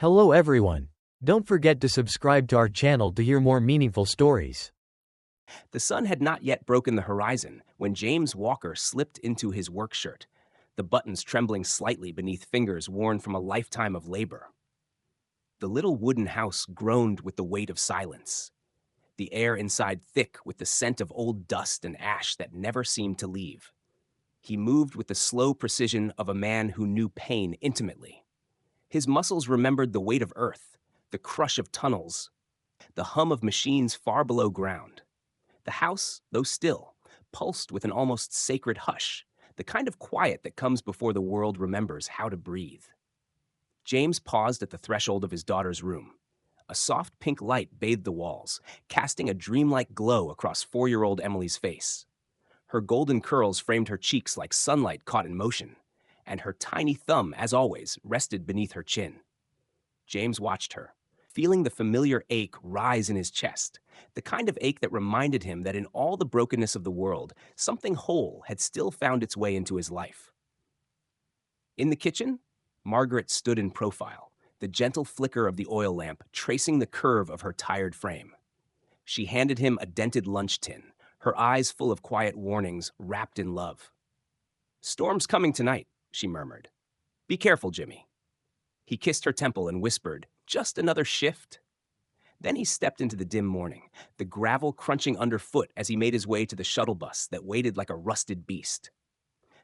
Hello everyone. Don't forget to subscribe to our channel to hear more meaningful stories. The sun had not yet broken the horizon when James Walker slipped into his work shirt, the buttons trembling slightly beneath fingers worn from a lifetime of labor. The little wooden house groaned with the weight of silence, the air inside thick with the scent of old dust and ash that never seemed to leave. He moved with the slow precision of a man who knew pain intimately. His muscles remembered the weight of earth, the crush of tunnels, the hum of machines far below ground. The house, though still, pulsed with an almost sacred hush, the kind of quiet that comes before the world remembers how to breathe. James paused at the threshold of his daughter's room. A soft pink light bathed the walls, casting a dreamlike glow across 4-year-old Emily's face. Her golden curls framed her cheeks like sunlight caught in motion, and her tiny thumb, as always, rested beneath her chin. James watched her, feeling the familiar ache rise in his chest, the kind of ache that reminded him that in all the brokenness of the world, something whole had still found its way into his life. In the kitchen, Margaret stood in profile, the gentle flicker of the oil lamp tracing the curve of her tired frame. She handed him a dented lunch tin, her eyes full of quiet warnings wrapped in love. "Storm's coming tonight," she murmured. "Be careful, Jimmy." He kissed her temple and whispered, "Just another shift?" Then he stepped into the dim morning, the gravel crunching underfoot as he made his way to the shuttle bus that waited like a rusted beast.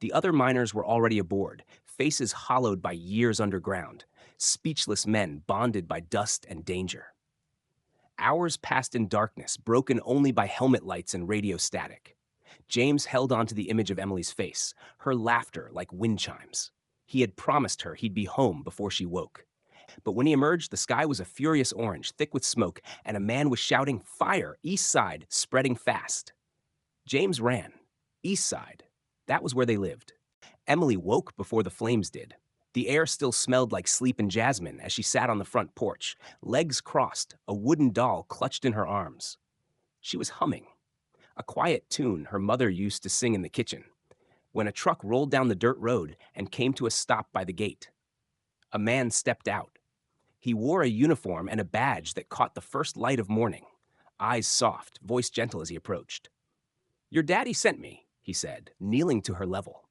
The other miners were already aboard, faces hollowed by years underground, speechless men bonded by dust and danger. Hours passed in darkness, broken only by helmet lights and radio static. James held onto the image of Emily's face, her laughter like wind chimes. He had promised her he'd be home before she woke. But when he emerged, the sky was a furious orange, thick with smoke, and a man was shouting, "Fire! East side, spreading fast." James ran. East side. That was where they lived. Emily woke before the flames did. The air still smelled like sleep and jasmine as she sat on the front porch, legs crossed, a wooden doll clutched in her arms. She was humming, a quiet tune her mother used to sing in the kitchen, when a truck rolled down the dirt road and came to a stop by the gate. A man stepped out. He wore a uniform and a badge that caught the first light of morning, eyes soft, voice gentle as he approached. "Your daddy sent me," he said, kneeling to her level.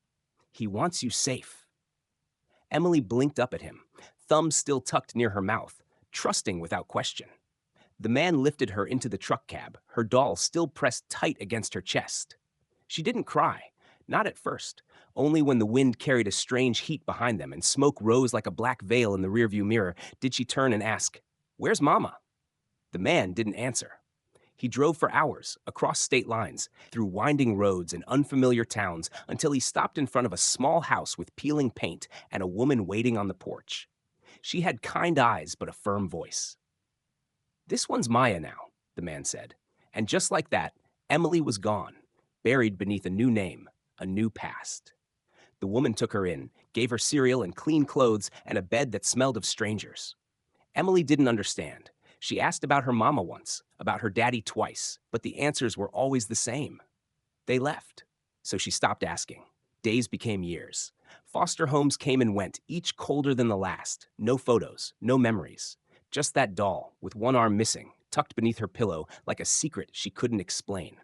"He wants you safe." Emily blinked up at him, thumb still tucked near her mouth, trusting without question. The man lifted her into the truck cab, her doll still pressed tight against her chest. She didn't cry, not at first, only when the wind carried a strange heat behind them and smoke rose like a black veil in the rearview mirror did she turn and ask, "Where's Mama?" The man didn't answer. He drove for hours, across state lines, through winding roads and unfamiliar towns, until he stopped in front of a small house with peeling paint and a woman waiting on the porch. She had kind eyes but a firm voice. "This one's Maya now," the man said. And just like that, Emily was gone, buried beneath a new name, a new past. The woman took her in, gave her cereal and clean clothes and a bed that smelled of strangers. Emily didn't understand. She asked about her mama once, about her daddy twice, but the answers were always the same. They left. So she stopped asking. Days became years. Foster homes came and went, each colder than the last. No photos, no memories. Just that doll, with one arm missing, tucked beneath her pillow like a secret she couldn't explain.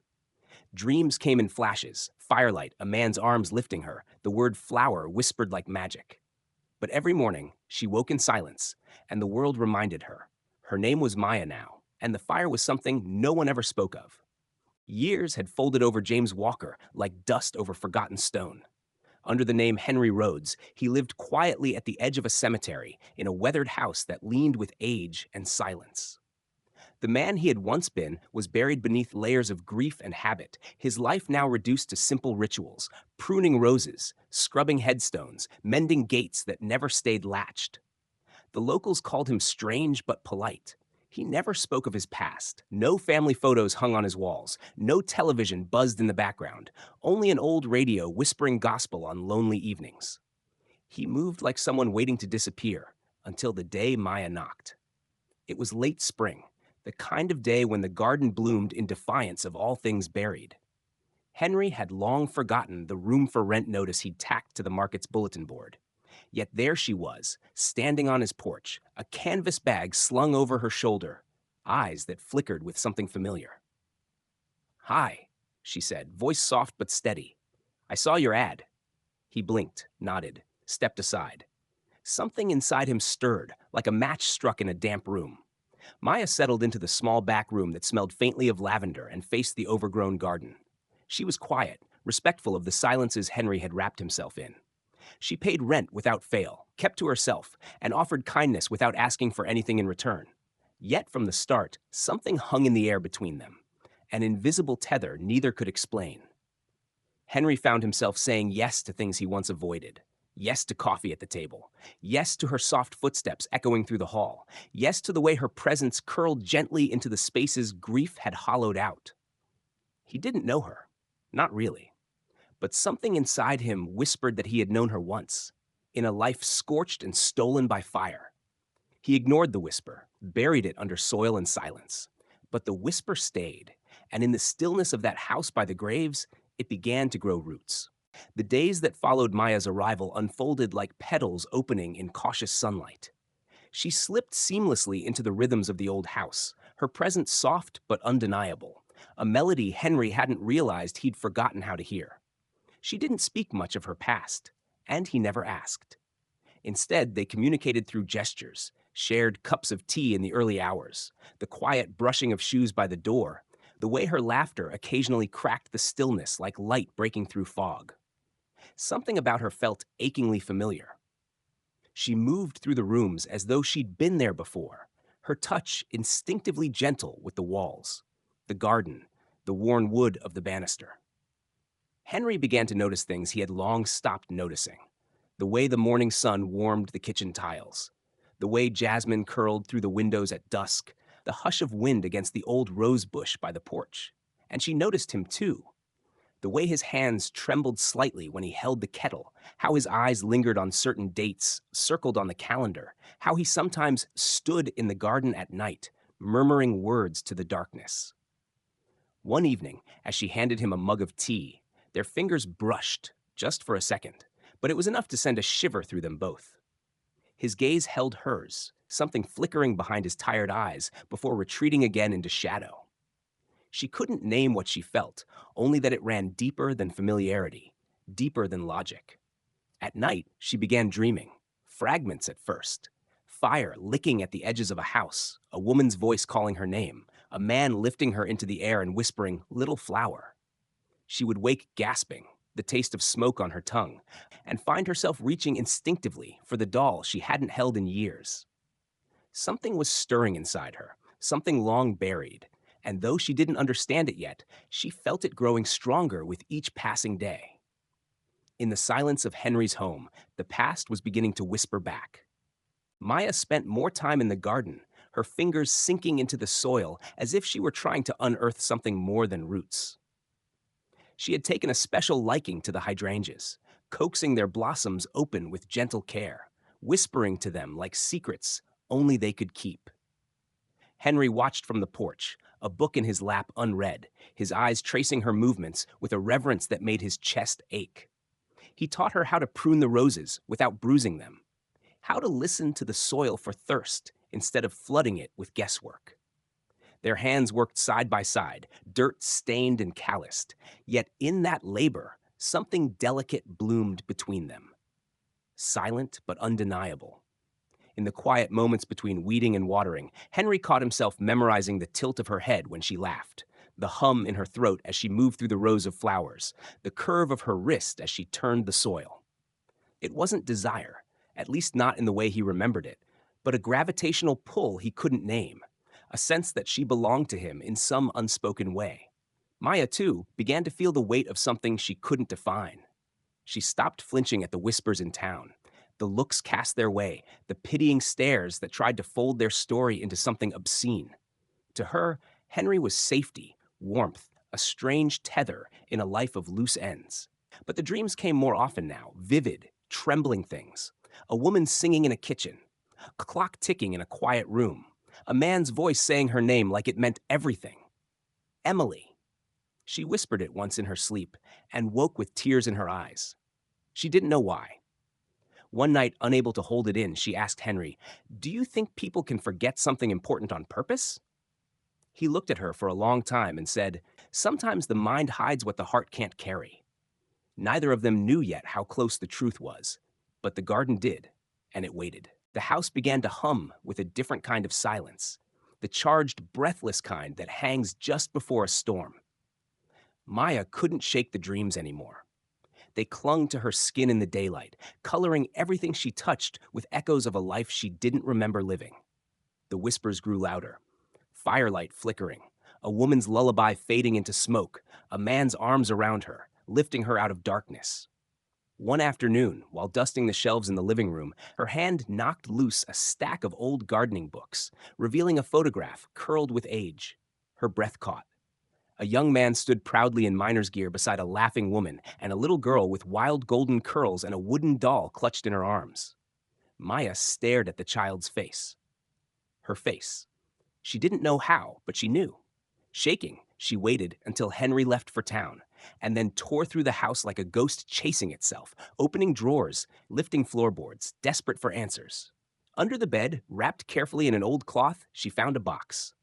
Dreams came in flashes, firelight, a man's arms lifting her, the word flower whispered like magic. But every morning, she woke in silence, and the world reminded her. Her name was Maya now, and the fire was something no one ever spoke of. Years had folded over James Walker like dust over forgotten stone. Under the name Henry Rhodes, he lived quietly at the edge of a cemetery in a weathered house that leaned with age and silence. The man he had once been was buried beneath layers of grief and habit, his life now reduced to simple rituals, pruning roses, scrubbing headstones, mending gates that never stayed latched. The locals called him strange but polite. He never spoke of his past. No family photos hung on his walls. No television buzzed in the background. Only an old radio whispering gospel on lonely evenings. He moved like someone waiting to disappear until the day Maya knocked. It was late spring, the kind of day when the garden bloomed in defiance of all things buried. Henry had long forgotten the room for rent notice he'd tacked to the market's bulletin board. Yet there she was, standing on his porch, a canvas bag slung over her shoulder, eyes that flickered with something familiar. "Hi," she said, voice soft but steady. "I saw your ad." He blinked, nodded, stepped aside. Something inside him stirred, like a match struck in a damp room. Maya settled into the small back room that smelled faintly of lavender and faced the overgrown garden. She was quiet, respectful of the silences Henry had wrapped himself in. She paid rent without fail, kept to herself, and offered kindness without asking for anything in return. Yet from the start, something hung in the air between them, an invisible tether neither could explain. Henry found himself saying yes to things he once avoided. Yes to coffee at the table. Yes to her soft footsteps echoing through the hall. Yes to the way her presence curled gently into the spaces grief had hollowed out. He didn't know her. Not really. But something inside him whispered that he had known her once, in a life scorched and stolen by fire. He ignored the whisper, buried it under soil and silence. But the whisper stayed, and in the stillness of that house by the graves, it began to grow roots. The days that followed Maya's arrival unfolded like petals opening in cautious sunlight. She slipped seamlessly into the rhythms of the old house, her presence soft but undeniable, a melody Henry hadn't realized he'd forgotten how to hear. She didn't speak much of her past, and he never asked. Instead, they communicated through gestures, shared cups of tea in the early hours, the quiet brushing of shoes by the door, the way her laughter occasionally cracked the stillness like light breaking through fog. Something about her felt achingly familiar. She moved through the rooms as though she'd been there before, her touch instinctively gentle with the walls, the garden, the worn wood of the banister. Henry began to notice things he had long stopped noticing. The way the morning sun warmed the kitchen tiles, the way jasmine curled through the windows at dusk, the hush of wind against the old rose bush by the porch. And she noticed him too. The way his hands trembled slightly when he held the kettle, how his eyes lingered on certain dates circled on the calendar, how he sometimes stood in the garden at night, murmuring words to the darkness. One evening, as she handed him a mug of tea, their fingers brushed, just for a second, but it was enough to send a shiver through them both. His gaze held hers, something flickering behind his tired eyes before retreating again into shadow. She couldn't name what she felt, only that it ran deeper than familiarity, deeper than logic. At night, she began dreaming, fragments at first. Fire licking at the edges of a house, a woman's voice calling her name, a man lifting her into the air and whispering, "Little flower." She would wake gasping, the taste of smoke on her tongue, and find herself reaching instinctively for the doll she hadn't held in years. Something was stirring inside her, something long buried, and though she didn't understand it yet, she felt it growing stronger with each passing day. In the silence of Henry's home, the past was beginning to whisper back. Maya spent more time in the garden, her fingers sinking into the soil as if she were trying to unearth something more than roots. She had taken a special liking to the hydrangeas, coaxing their blossoms open with gentle care, whispering to them like secrets only they could keep. Henry watched from the porch, a book in his lap unread, his eyes tracing her movements with a reverence that made his chest ache. He taught her how to prune the roses without bruising them, how to listen to the soil for thirst instead of flooding it with guesswork. Their hands worked side by side, dirt stained and calloused, yet in that labor, something delicate bloomed between them. Silent but undeniable. In the quiet moments between weeding and watering, Henry caught himself memorizing the tilt of her head when she laughed, the hum in her throat as she moved through the rows of flowers, the curve of her wrist as she turned the soil. It wasn't desire, at least not in the way he remembered it, but a gravitational pull he couldn't name, a sense that she belonged to him in some unspoken way. Maya, too, began to feel the weight of something she couldn't define. She stopped flinching at the whispers in town, the looks cast their way, the pitying stares that tried to fold their story into something obscene. To her, Henry was safety, warmth, a strange tether in a life of loose ends. But the dreams came more often now, vivid, trembling things. A woman singing in a kitchen, a clock ticking in a quiet room, a man's voice saying her name like it meant everything. Emily. She whispered it once in her sleep and woke with tears in her eyes. She didn't know why. One night, unable to hold it in, she asked Henry, "Do you think people can forget something important on purpose?" He looked at her for a long time and said, "Sometimes the mind hides what the heart can't carry." Neither of them knew yet how close the truth was, but the garden did, and it waited. The house began to hum with a different kind of silence, the charged, breathless kind that hangs just before a storm. Maya couldn't shake the dreams anymore. They clung to her skin in the daylight, coloring everything she touched with echoes of a life she didn't remember living. The whispers grew louder. Firelight flickering, a woman's lullaby fading into smoke, a man's arms around her, lifting her out of darkness. One afternoon, while dusting the shelves in the living room, her hand knocked loose a stack of old gardening books, revealing a photograph curled with age. Her breath caught. A young man stood proudly in miner's gear beside a laughing woman and a little girl with wild golden curls and a wooden doll clutched in her arms. Maya stared at the child's face. Her face. She didn't know how, but she knew. Shaking, she waited until Henry left for town, and then tore through the house like a ghost chasing itself, opening drawers, lifting floorboards, desperate for answers. Under the bed, wrapped carefully in an old cloth, she found a box.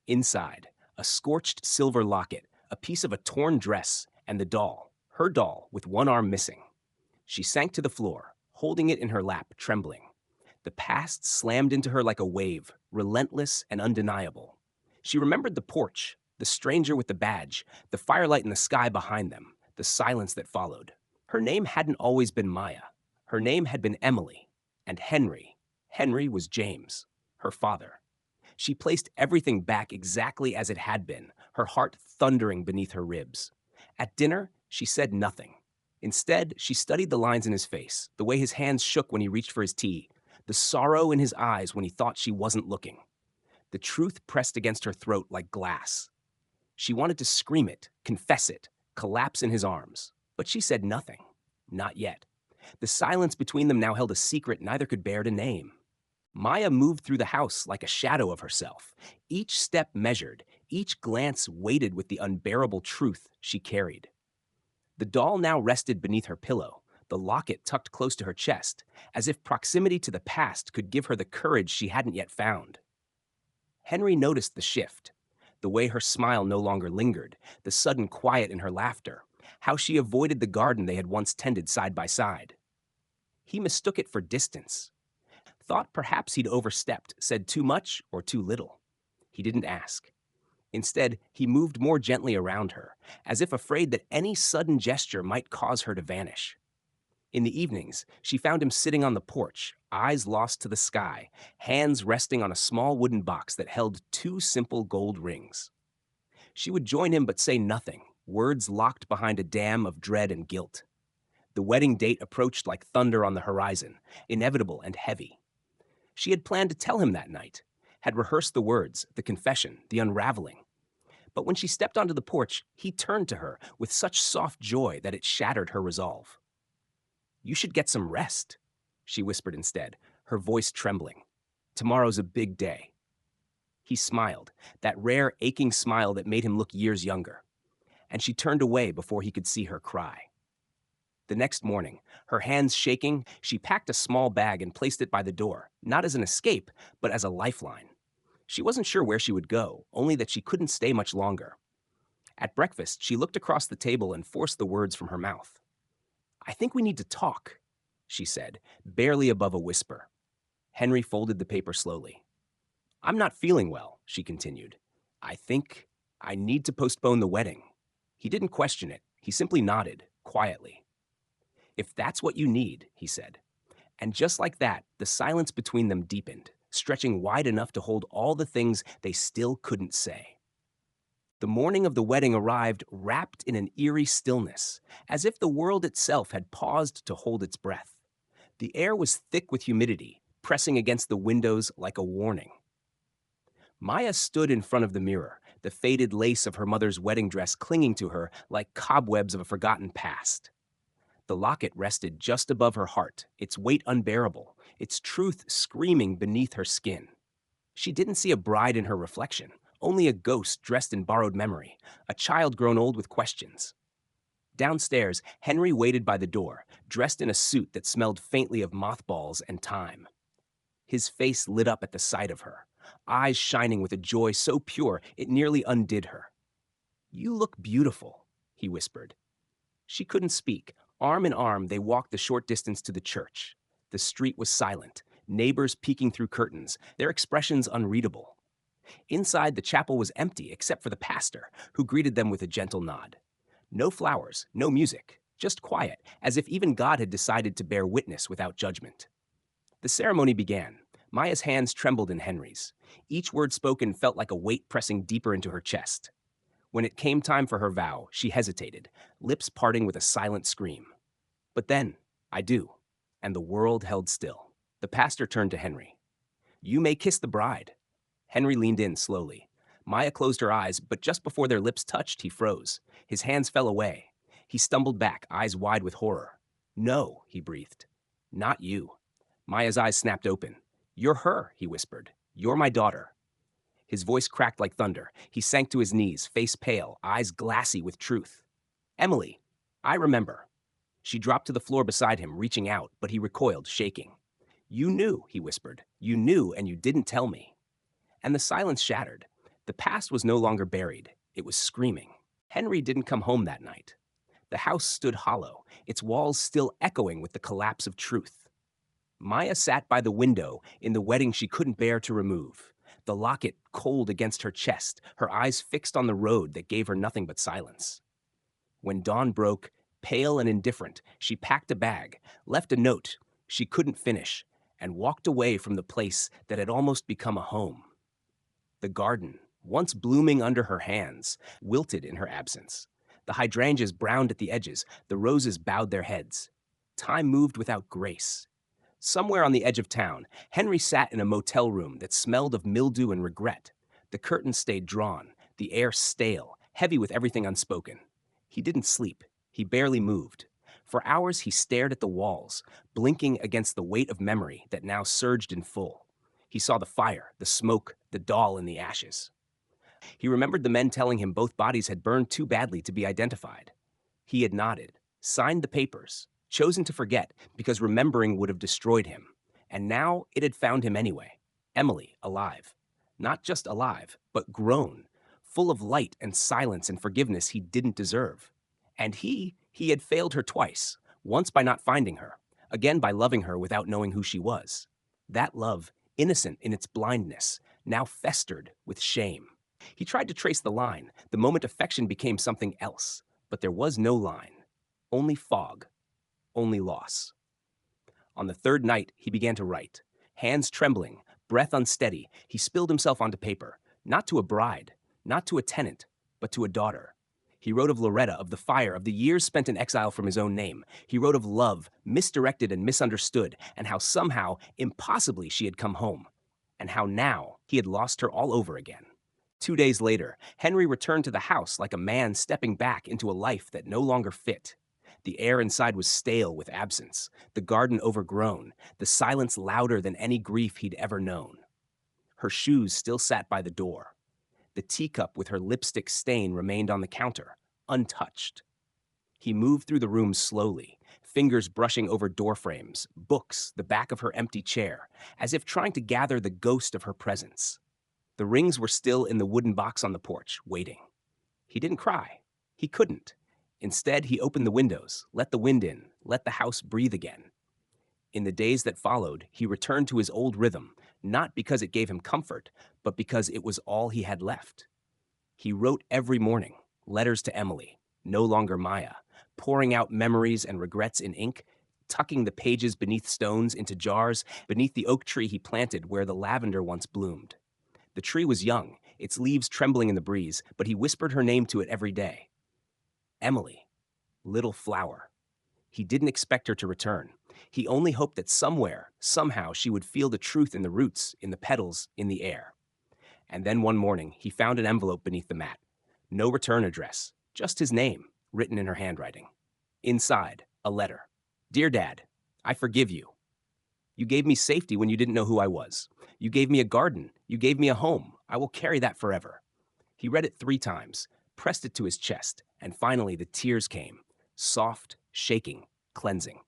Inside, a scorched silver locket, a piece of a torn dress, and the doll, her doll, with one arm missing. She sank to the floor, holding it in her lap, trembling. The past slammed into her like a wave, relentless and undeniable. She remembered the porch, the stranger with the badge, the firelight in the sky behind them, the silence that followed. Her name hadn't always been Maya. Her name had been Emily. And Henry. Henry was James, her father. She placed everything back exactly as it had been, her heart thundering beneath her ribs. At dinner, she said nothing. Instead, she studied the lines in his face, the way his hands shook when he reached for his tea, the sorrow in his eyes when he thought she wasn't looking. The truth pressed against her throat like glass. She wanted to scream it, confess it, collapse in his arms. But she said nothing. Not yet. The silence between them now held a secret neither could bear to name. Maya moved through the house like a shadow of herself, each step measured, each glance weighted with the unbearable truth she carried. The doll now rested beneath her pillow, the locket tucked close to her chest, as if proximity to the past could give her the courage she hadn't yet found. Henry noticed the shift, the way her smile no longer lingered, the sudden quiet in her laughter, how she avoided the garden they had once tended side by side. He mistook it for distance. Thought perhaps he'd overstepped, said too much or too little. He didn't ask. Instead, he moved more gently around her, as if afraid that any sudden gesture might cause her to vanish. In the evenings, she found him sitting on the porch, eyes lost to the sky, hands resting on a small wooden box that held two simple gold rings. She would join him but say nothing, words locked behind a dam of dread and guilt. The wedding date approached like thunder on the horizon, inevitable and heavy. She had planned to tell him that night, had rehearsed the words, the confession, the unraveling. But when she stepped onto the porch, he turned to her with such soft joy that it shattered her resolve. "You should get some rest," she whispered instead, her voice trembling. "Tomorrow's a big day." He smiled, that rare, aching smile that made him look years younger. And she turned away before he could see her cry. The next morning, her hands shaking, she packed a small bag and placed it by the door, not as an escape, but as a lifeline. She wasn't sure where she would go, only that she couldn't stay much longer. At breakfast, she looked across the table and forced the words from her mouth. "I think we need to talk," she said, barely above a whisper. Henry folded the paper slowly. "I'm not feeling well," she continued. I think I need to postpone the wedding." He didn't question it. He simply nodded, quietly. "If that's what you need," he said. And just like that, the silence between them deepened, stretching wide enough to hold all the things they still couldn't say. The morning of the wedding arrived wrapped in an eerie stillness, as if the world itself had paused to hold its breath. The air was thick with humidity, pressing against the windows like a warning. Maya stood in front of the mirror, the faded lace of her mother's wedding dress clinging to her like cobwebs of a forgotten past. The locket rested just above her heart, its weight unbearable, its truth screaming beneath her skin. She didn't see a bride in her reflection, only a ghost dressed in borrowed memory, a child grown old with questions. Downstairs, Henry waited by the door, dressed in a suit that smelled faintly of mothballs and thyme. His face lit up at the sight of her, eyes shining with a joy so pure it nearly undid her. "You look beautiful," he whispered. She couldn't speak. Arm in arm, they walked the short distance to the church. The street was silent, neighbors peeking through curtains, their expressions unreadable. Inside, the chapel was empty except for the pastor, who greeted them with a gentle nod. No flowers, no music, just quiet, as if even God had decided to bear witness without judgment. The ceremony began. Maya's hands trembled in Henry's. Each word spoken felt like a weight pressing deeper into her chest. When it came time for her vow, she hesitated, lips parting with a silent scream. But then, "I do," and the world held still. The pastor turned to Henry. "You may kiss the bride." Henry leaned in slowly. Maya closed her eyes, but just before their lips touched, he froze. His hands fell away. He stumbled back, eyes wide with horror. "No," he breathed. "Not you." Maya's eyes snapped open. "You're her," he whispered. "You're my daughter." His voice cracked like thunder. He sank to his knees, face pale, eyes glassy with truth. "Emily, I remember." She dropped to the floor beside him, reaching out, but he recoiled, shaking. "You knew," he whispered. "You knew, and you didn't tell me." And the silence shattered. The past was no longer buried. It was screaming. Henry didn't come home that night. The house stood hollow, its walls still echoing with the collapse of truth. Maya sat by the window in the wedding she couldn't bear to remove, the locket cold against her chest, her eyes fixed on the road that gave her nothing but silence. When dawn broke, pale and indifferent, she packed a bag, left a note she couldn't finish, and walked away from the place that had almost become a home. The garden, once blooming under her hands, wilted in her absence. The hydrangeas browned at the edges, the roses bowed their heads. Time moved without grace. Somewhere on the edge of town, Henry sat in a motel room that smelled of mildew and regret. The curtains stayed drawn, the air stale, heavy with everything unspoken. He didn't sleep. He barely moved. For hours he stared at the walls, blinking against the weight of memory that now surged in full. He saw the fire, the smoke, the doll in the ashes. He remembered the men telling him both bodies had burned too badly to be identified. He had nodded, signed the papers, chosen to forget because remembering would have destroyed him. And now it had found him anyway. Emily, alive. Not just alive, but grown, full of light and silence and forgiveness he didn't deserve. And he had failed her twice, once by not finding her, again by loving her without knowing who she was. That love, innocent in its blindness, now festered with shame. He tried to trace the line, the moment affection became something else, but there was no line. Only fog, only loss. On the third night, he began to write. Hands trembling, breath unsteady, he spilled himself onto paper, not to a bride, not to a tenant, but to a daughter. He wrote of Loretta, of the fire, of the years spent in exile from his own name. He wrote of love, misdirected and misunderstood, and how somehow, impossibly, she had come home. And how now he had lost her all over again. 2 days later, Henry returned to the house like a man stepping back into a life that no longer fit. The air inside was stale with absence, the garden overgrown, the silence louder than any grief he'd ever known. Her shoes still sat by the door. The teacup with her lipstick stain remained on the counter, untouched. He moved through the room slowly, fingers brushing over doorframes, books, the back of her empty chair, as if trying to gather the ghost of her presence. The rings were still in the wooden box on the porch, waiting. He didn't cry. He couldn't. Instead, he opened the windows, let the wind in, let the house breathe again. In the days that followed, he returned to his old rhythm, not because it gave him comfort, but because it was all he had left. He wrote every morning, letters to Emily, no longer Maya, pouring out memories and regrets in ink, tucking the pages beneath stones into jars, beneath the oak tree he planted where the lavender once bloomed. The tree was young, its leaves trembling in the breeze, but he whispered her name to it every day. Emily, little flower. He didn't expect her to return. He only hoped that somewhere, somehow, she would feel the truth in the roots, in the petals, in the air. And then one morning, he found an envelope beneath the mat. No return address, just his name, written in her handwriting. Inside, a letter. Dear Dad, I forgive you. You gave me safety when you didn't know who I was. You gave me a garden. You gave me a home. I will carry that forever. He read it 3 times, pressed it to his chest, and finally the tears came. soft, shaking, cleansing.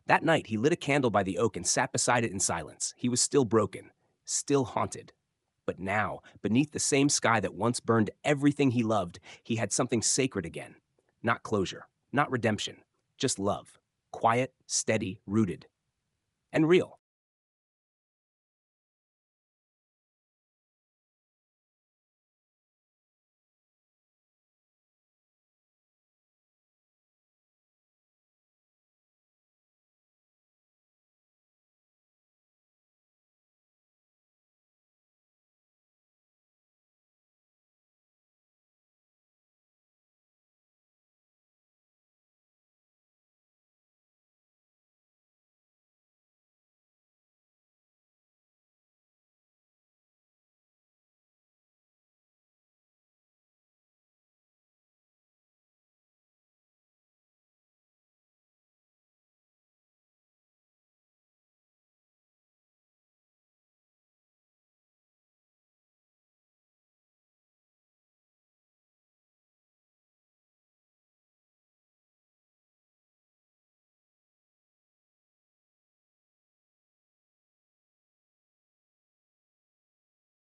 That night, he lit a candle by the oak and sat beside it in silence. He was still broken, still haunted. But now, beneath the same sky that once burned everything he loved, he had something sacred again. Not closure, not redemption, just love. Quiet, steady, rooted, and real.